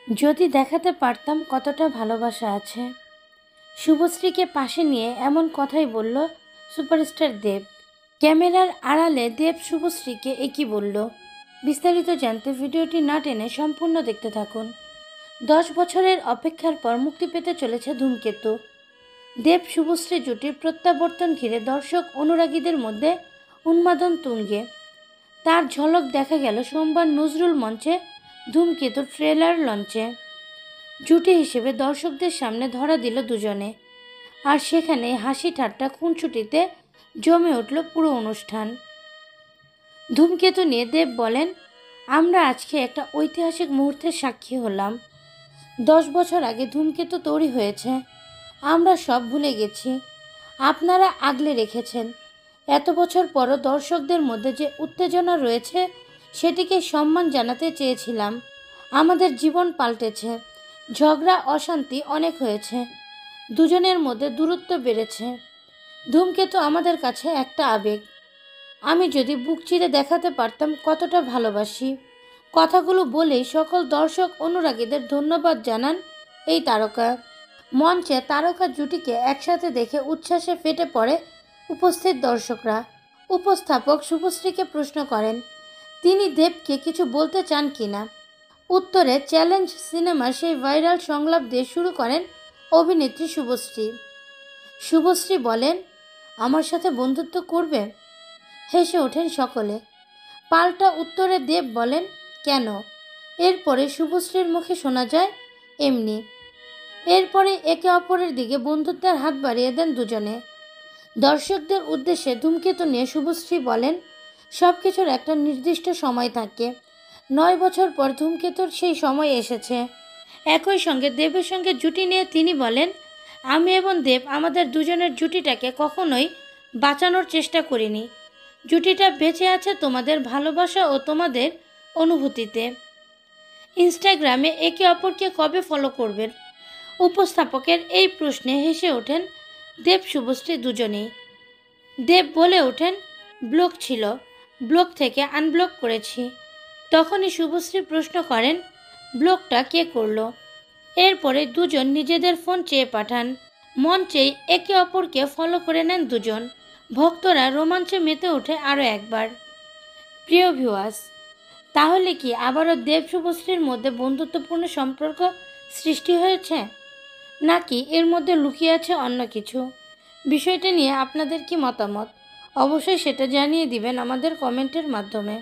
যদি দেখাতে পারতাম কতটা ভালোবাসা আছে। শুভশ্রীকে পাশে নিয়ে এমন কথাই বলল সুপারস্টার দেব। ক্যামেরার আড়ালে দেব শুভশ্রীকে একই বলল। বিস্তারিত জানতে ভিডিওটি না টেনে সম্পূর্ণ দেখতে থাকুন। 10 বছরের অপেক্ষার পর মুক্তি পেতে চলেছে ধূমকেতু। দেব শুভশ্রী জুটির প্রত্যাবর্তন ঘিরে দর্শক অনুরাগীদের মধ্যে উন্মাদন তুঙ্গে। তার ঝলক দেখা গেল সোমবার নজরুল মঞ্চে ধূমকেতুর ট্রেলার লঞ্চে। জুটি হিসেবে দর্শকদের সামনে ধরা দিল দুজনে, আর সেখানে হাসি ঠাট্টা খুনসুটিতে জমে উঠল পুরো অনুষ্ঠান। ধূমকেতু নিয়ে দেব বলেন, আমরা আজকে একটা ঐতিহাসিক মুহূর্তের সাক্ষী হলাম। 10 বছর আগে ধূমকেতু তৈরি হয়েছে, আমরা সব ভুলে গেছি, আপনারা আগলে রেখেছেন। এত বছর পরও দর্শকদের মধ্যে যে উত্তেজনা রয়েছে সেটিকে সম্মান জানাতে চেয়েছিলাম। আমাদের জীবন পাল্টেছে, ঝগড়া অশান্তি অনেক হয়েছে, দুজনের মধ্যে দূরত্ব বেড়েছে। ধূমকেতু আমাদের কাছে একটা আবেগ। আমি যদি বুক চিরে দেখাতে পারতাম কতটা ভালোবাসি। কথাগুলো বলেই সকল দর্শক অনুরাগীদের ধন্যবাদ জানান এই তারকা। মঞ্চে তারকা জুটিকে একসাথে দেখে উচ্ছ্বাসে ফেটে পড়ে উপস্থিত দর্শকরা। উপস্থাপক শুভশ্রীকে প্রশ্ন করেন তিনি দেবকে কিছু বলতে চান কিনা। উত্তরে চ্যালেঞ্জ সিনেমার সেই ভাইরাল সংলাপ দিয়ে শুরু করেন অভিনেত্রী শুভশ্রী। শুভশ্রী বলেন, আমার সাথে বন্ধুত্ব করবে? হেসে ওঠেন সকলে। পাল্টা উত্তরে দেব বলেন, কেন? এরপরে শুভশ্রীর মুখে শোনা যায়, এমনি। এরপরে একে অপরের দিকে বন্ধুত্বের হাত বাড়িয়ে দেন দুজনে। দর্শকদের উদ্দেশ্যে ধূমকেতু নিয়ে শুভশ্রী বলেন, সব কিছুর একটা নির্দিষ্ট সময় থাকে। 9 বছর পর ধূমকেতুর সেই সময় এসেছে। একই সঙ্গে দেবের সঙ্গে জুটি নিয়ে তিনি বলেন, আমি এবং দেব আমাদের দুজনের জুটিটাকে কখনোই বাঁচানোর চেষ্টা করিনি। জুটিটা বেঁচে আছে তোমাদের ভালোবাসা ও তোমাদের অনুভূতিতে। ইনস্টাগ্রামে একে অপরকে কবে ফলো করবেন? উপস্থাপকের এই প্রশ্নে হেসে ওঠেন দেব শুভশ্রী দুজনেই। দেব বলে ওঠেন, ব্লক ছিল, ব্লক থেকে আনব্লক করেছি। তখনই শুভশ্রী প্রশ্ন করেন, ব্লকটা কে করলো? এরপরে দুজন নিজেদের ফোন চেয়ে পাঠান। মঞ্চেই একে অপরকে ফলো করে নেন দুজন। ভক্তরা রোমাঞ্চে মেতে ওঠে আরও একবার। প্রিয় ভিউয়ার্স, তাহলে কি আবারও দেব শুভশ্রীর মধ্যে বন্ধুত্বপূর্ণ সম্পর্ক সৃষ্টি হয়েছে, নাকি এর মধ্যে লুকিয়ে আছে অন্য কিছু? বিষয়টি নিয়ে আপনাদের কি মতামত? অবশ্যই সেটা জানিয়ে দিবেন আমাদের কমেন্টের মাধ্যমে।